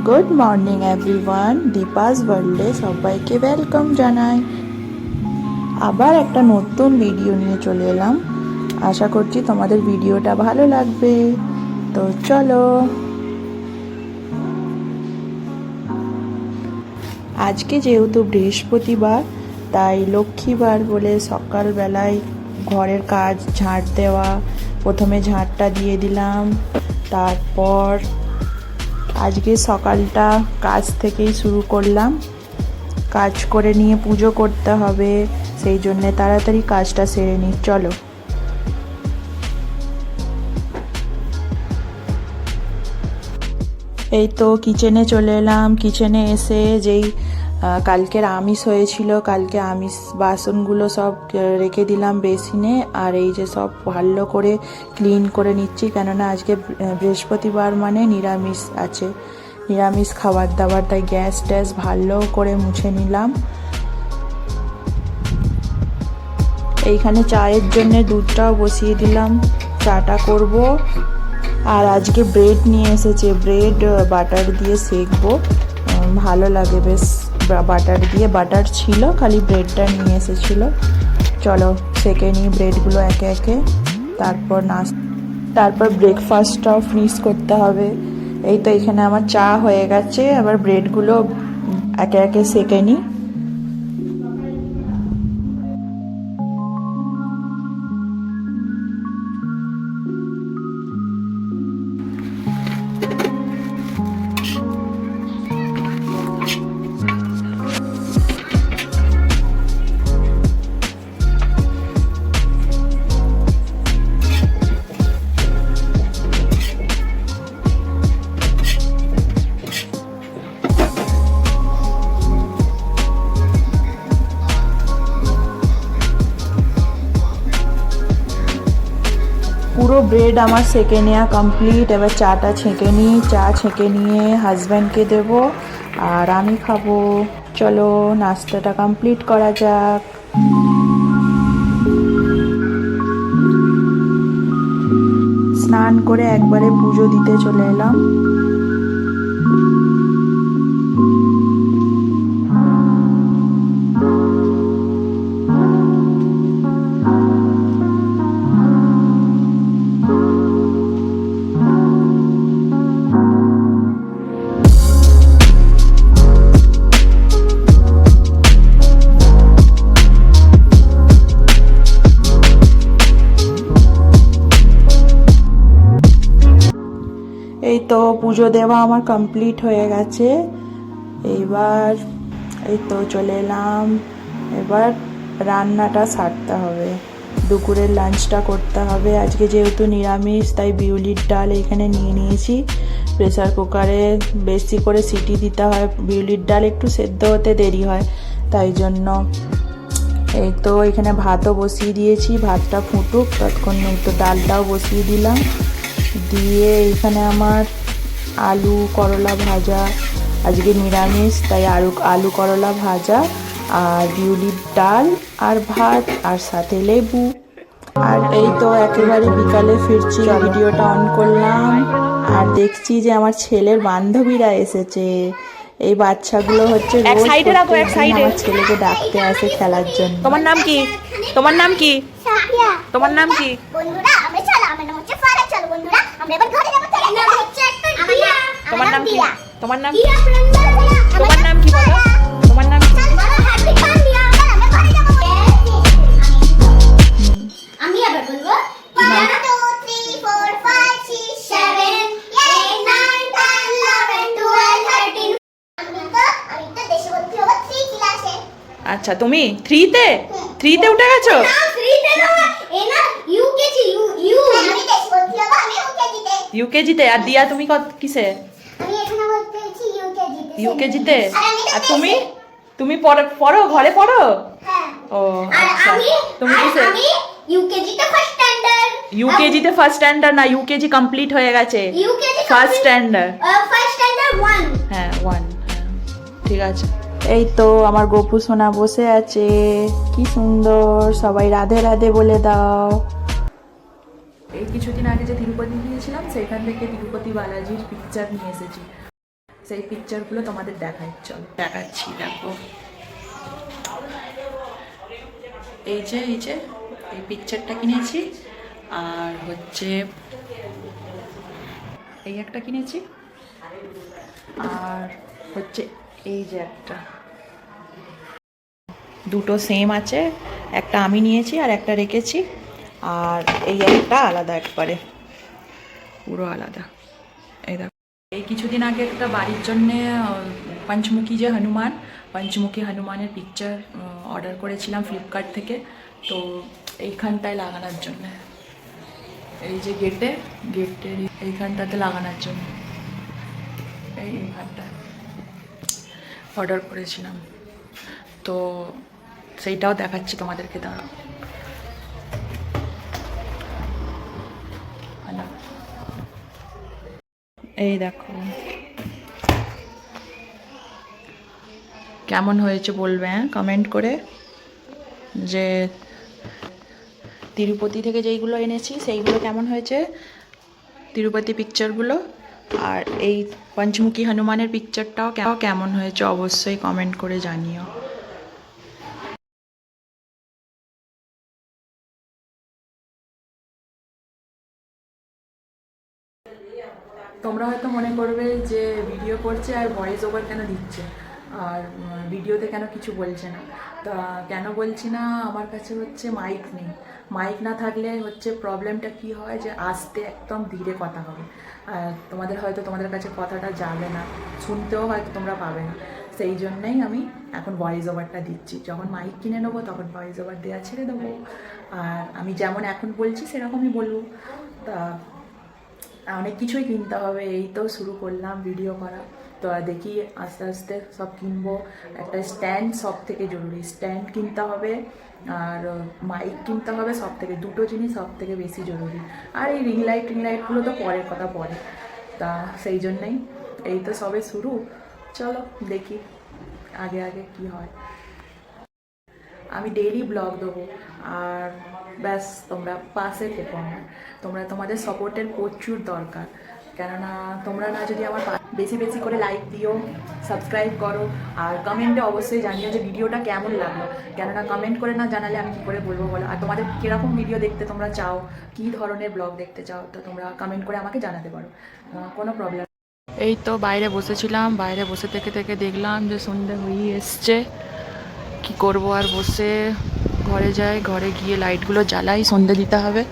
Good morning everyone, Deepa's ওয়ার্ল্ডে সবাইকে welcome জানাই। আবার একটা নতুন ভিডিও নিয়ে চলে এলাম। আশা করছি তোমাদের ভিডিওটা ভালো লাগবে। তো চলো, আজকে যেহেতু বৃহস্পতিবার তাই লক্ষ্মীবার বলে সকালবেলায় ঘরের কাজ ঝাঁট দেওয়া, প্রথমে ঝাঁটটা দিয়ে দিলাম। তারপর আজকে সকালটা কাজ থেকেই শুরু করলাম। কাজ করে নিয়ে পুজো করতে হবে, সেই জন্যে তাড়াতাড়ি কাজটা সেরে নিই। চলো, এই তো কিচেনে চলে এলাম। কিচেনে এসে যেই কালকের আমিষ হয়েছিল, কালকে আমিষ বাসনগুলো সব রেখে দিলাম বেসিনে। আর এই যে সব ভালো করে ক্লিন করে নিচ্ছি, কেননা আজকে বৃহস্পতিবার মানে নিরামিষ আছে, নিরামিষ খাবার দাবার, তাই গ্যাস ট্যাস ভালো করে মুছে নিলাম। এইখানে চায়ের জন্য দুধটাও বসিয়ে দিলাম, চাটা করব। আর আজকে ব্রেড নিয়ে এসেছে, ব্রেড বাটার দিয়ে সেকবো, ভালো লাগে বেশ বাটার দিয়ে। বাটার ছিল, খালি ব্রেডটা নিয়ে এসেছিল। চলো সেকে নিই ব্রেডগুলো একে একে, তারপর ব্রেকফাস্টটাও ফিনিশ করতে হবে। এই তো এখানে আমার চা হয়ে গেছে, আবার ব্রেডগুলো একে একে সেকে নিই। পুরো ব্রেড আমার সেকে নেওয়া কমপ্লিট। এবার চাটা ছেঁকে নিই, চা ছেঁকে নিয়ে হাজব্যান্ডকে দেবো আর আমি খাবো। চলো নাস্তাটা কমপ্লিট করা যাক। স্নান করে একবারে পুজো দিতে চলে এলাম। এই তো পুজো দেওয়া আমার কমপ্লিট হয়ে গেছে। এইবার এই তো চলে এলাম, এবার রান্নাটা সারতে হবে, দুপুরের লাঞ্চটা করতে হবে। আজকে যেহেতু নিরামিষ তাই বিউলির ডাল এখানে নিয়ে নিয়েছি। প্রেসার কুকারে বেশি করে সিটি দিতে হয়, বিউলির ডাল একটু সেদ্ধ হতে দেরি হয়, তাই জন্য। এই তো এখানে ভাতও বসিয়ে দিয়েছি, ভাতটা ফুটুক ততক্ষণ। এই তো ডালটাও বসিয়ে দিলাম, দিয়ে এখানে আমার আলু করলা ভাজা, আজকে নিরামিষ তাই আলু করলা ভাজা আর বিউলির ডাল আর ভাত আর সাথে লেবু। আর এই তো একেবারে বিকালে ফিরছি, ভিডিওটা অন করলাম আর দেখছি যে আমার ছেলের বান্ধবীরা এসেছে। এই বাচ্চাগুলো হচ্ছে রোজ আমার ছেলেকে ডাকতে আসে খেলার জন্য। তোমার নাম কি? তোমার নাম কি? তোমার নাম কি? বন্ধুরা আমরা চলো, আমার নাম হচ্ছে ফারা। চলো বন্ধুরা আমরা এবার ঘরে যাব। তার নাম হচ্ছে একটা দিয়া। তোমার নাম কি? তোমার নাম কি? দিয়া তোমার নাম কি বলো? তোমার নাম কি? বলো হ্যাপি ফান দিয়া। আমরা ঘরে যাব। আমি আবার বলবো 1 2 3 4 5 6 7 8 9 10 11 12 13। আমি তো দেশে ভর্তি হব 3 ক্লাসে। আচ্ছা তুমি 3-তে উঠে গেছো? না 3 তে না, এ না ইউকেজি। আমি দেশে ভর্তি হব, আমি ইউকেজিতে। আর দিয়া তুমি কিসে? আমি এখানে ভর্তি হয়েছি ইউকেজিতে। আর তুমি পড়ো, ঘরে পড়ো? হ্যাঁ। ও আর আচ্ছা, তুমি কিসে? আমি ইউকেজিতে ফার্স্ট স্ট্যান্ডার্ড। ইউকেজিতে ফার্স্ট স্ট্যান্ডার্ড না, ইউকেজি কমপ্লিট হয়ে গেছে। UKG first standard. First standard 1। হ্যাঁ 1। হ্যাঁ ঠিক আছে। এই তো আমার গপু সোনা বসে আছে, কি সুন্দর। সবাই রাধে রাধে বলে দাও। এই কিছুদিন আগে যে তিরুপতি গিয়েছিলাম সেখান থেকে তিরুপতি বালাজির পিকচার নিয়ে এসেছি। সেই পিকচারগুলো তোমাদের দেখাই, চলো দেখাচ্ছি। দেখো এই যে এই পিকচারটা কিনেছি, আর হচ্ছে এই একটা কিনেছি, আর হচ্ছে এই যে একটা, দুটো সেম আছে, একটা আমি নিয়েছি আর একটা রেখেছি, আর এই একটা আলাদা, একবারে পুরো আলাদা। এই দেখো, এই কিছুদিন আগে একটা বাড়ির জন্যে পঞ্চমুখী যে পঞ্চমুখী হনুমানের পিকচার অর্ডার করেছিলাম ফ্লিপকার্ট থেকে, তো এইখানটায় লাগানোর জন্য, এই যে গেটের এইখানটাতে লাগানোর জন্য এইখানটায় অর্ডার করেছিলাম, তো সেইটাও দেখাচ্ছি তোমাদেরকে, দাঁড়াও। এই দেখো কেমন হয়েছে বলবে, হ্যাঁ কমেন্ট করে, যে তিরুপতি থেকে যেইগুলো এনেছি সেইগুলো কেমন হয়েছে, তিরুপতি পিকচারগুলো, আর এই পঞ্চমুখী হনুমানের পিকচারটাও কেমন হয়েছে অবশ্যই কমেন্ট করে জানিও। তোমরা হয়তো মনে করবে যে ভিডিও করছে আর ভয়েস ওভার কেন দিচ্ছে, আর ভিডিওতে কেন কিছু বলছে না। তা কেন বলছি না, আমার কাছে হচ্ছে মাইক না থাকলে হচ্ছে প্রবলেমটা কি হয়, যে আস্তে একদম ধীরে কথা হবে, আর তোমাদের কাছে কথাটা যাবে না, শুনতেও হয়তো তোমরা পাবে না। সেই জন্যই আমি এখন ভয়েস ওভারটা দিচ্ছি। যখন মাইক কিনে নেবো তখন ভয়েস ওভার দেওয়া ছেড়ে দেবো, আর আমি যেমন এখন বলছি সেরকমই বলবো। তা অনেক কিছুই কিনতে হবে, এই তো শুরু করলাম ভিডিও করা, তো দেখি আস্তে আস্তে সব কিনবো। একটা স্ট্যান্ড সব থেকে জরুরি, স্ট্যান্ড কিনতে হবে, আর মাইক কিনতে হবে, সব থেকে দুটো জিনিস সব থেকে বেশি জরুরি। আর এই রিং লাইটগুলো তো পরের কথা পরে, তা সেই জন্যই এই তো সবে শুরু, চলো দেখি আগে কি হয়। আমি ডেইলি ব্লগ দেবো, আর ব্যাস তোমরা পাশে থেকো আমার, তোমাদের সাপোর্টের প্রচুর দরকার, কেননা তোমরা না যদি আমার বেশি করে লাইক দিও, সাবস্ক্রাইব করো, আর কমেন্টে অবশ্যই জানিও যে ভিডিওটা কেমন লাগলো, কেননা কমেন্ট করে না জানালে আমি কী করে বলবো বলো। আর তোমাদের কীরকম ভিডিও দেখতে তোমরা চাও, কী ধরনের ব্লগ দেখতে চাও, তো তোমরা কমেন্ট করে আমাকে জানাতে পারো, কোনো প্রবলেম। এই তো বাইরে বসেছিলাম, বাইরে বসে থেকে দেখলাম যে সন্ধ্যে হয়ে এসছে, কি করব আর বসে, ঘরে যাই, ঘরে গিয়ে লাইটগুলো জ্বালাই, সন্ধ্যে দিতে হবে।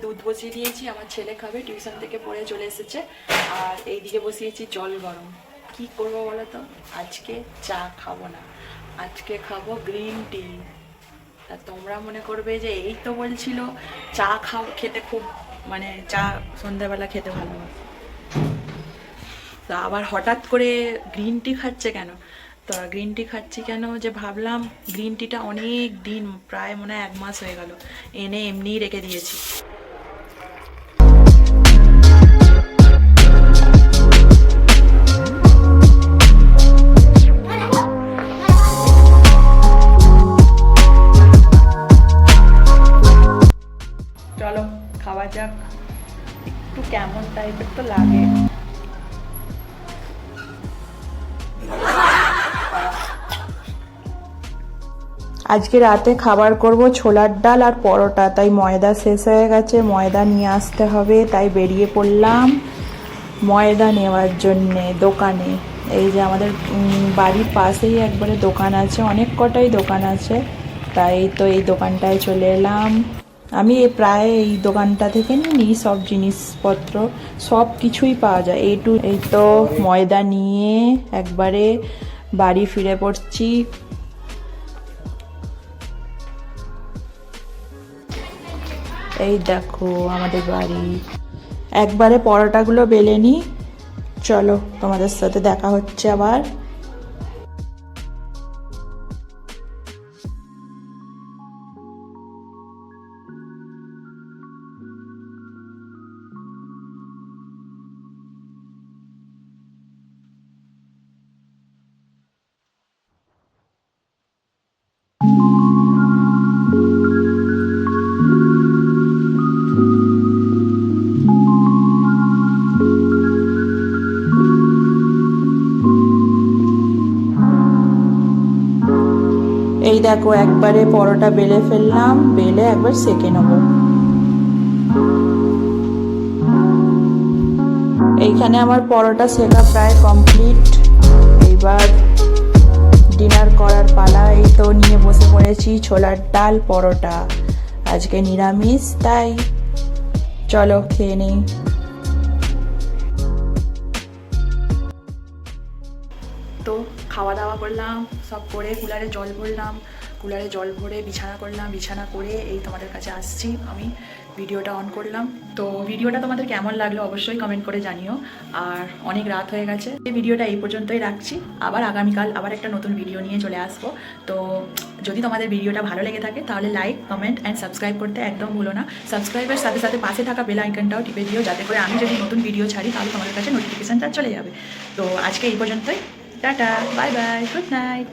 দুধ বসিয়ে দিয়েছি, আমার ছেলে খাবে, টিউশন থেকে পড়ে চলে এসেছে, আর এইদিকে বসিয়েছি জল গরম। কি করবো বলো তো, আজকে চা খাবো না, আজকে খাবো গ্রিন টি। তা তোমরা মনে করবে যে এই তো বলছিল চা খেতে খুব, মানে চা সন্ধ্যাবেলা খেতে ভালোবাসে, তা আবার হঠাৎ করে গ্রিন টি খাচ্ছে কেন? তো গ্রিন টি খাচ্ছি কেন, যে ভাবলাম গ্রিন টিটা অনেক দিন, প্রায় মনে হয় 1 মাস হয়ে গেল, এনে এমনিই রেখে দিয়েছি। চলো খাওয়া যাক, একটু কেমন টাইপের তো লাগে। আজকে রাতে খাবার করব ছোলার ডাল আর পরোটা, তাই ময়দা শেষ হয়ে গেছে, ময়দা নিয়ে আসতে হবে, তাই বেরিয়ে পড়লাম ময়দা নেওয়ার জন্যে দোকানে। এই যে আমাদের বাড়ির পাশেই একবারে দোকান আছে, অনেক কটাই দোকান আছে, তাই তো এই দোকানটায় চলে এলাম। আমি প্রায় এই দোকানটা থেকে নিই সব জিনিসপত্র, সব কিছুই পাওয়া যায় এই তো ময়দা নিয়ে একবারে বাড়ি ফিরে পড়ছি। এই দেখো আমাদের বাড়ি। একবারে পরোটাগুলো বেলে নি, চলো তোমাদের সাথে দেখা হচ্ছে আবার। এই দেখো একবারে পরোটা বেলে ফেললাম, বেলে একবার সেঁকে নেবো। এইখানে আমার পরোটা সেকা প্রায় কমপ্লিট। এইবার ডিনার করার পালা। এই তো নিয়ে বসে পড়েছি ছোলার ডাল পরোটা, আজকে নিরামিষ তাই চলো খেয়ে নিই। তো খাওয়া দাওয়া করলাম, সব করে কুলারে জল ভরলাম, কুলারে জল ভরে বিছানা করলাম, বিছানা করে এই তোমাদের কাছে আসছি আমি, ভিডিওটা অন করলাম। তো ভিডিওটা তোমাদের কেমন লাগলো অবশ্যই কমেন্ট করে জানিও। আর অনেক রাত হয়ে গেছে, এই ভিডিওটা এই পর্যন্তই রাখছি। আবার আগামীকাল আবার একটা নতুন ভিডিও নিয়ে চলে আসবো। তো যদি তোমাদের ভিডিওটা ভালো লেগে থাকে তাহলে লাইক, কমেন্ট অ্যান্ড সাবস্ক্রাইব করতে একদম ভুলো না। সাবস্ক্রাইবের সাথে সাথে পাশে থাকা বেল আইকনটাও টিপে দিও, যাতে করে আমি যদি নতুন ভিডিও ছাড়ি তাহলে তোমাদের কাছে নোটিফিকেশানটা চলে যাবে। তো আজকে এই পর্যন্তই, tata, bye bye, good night.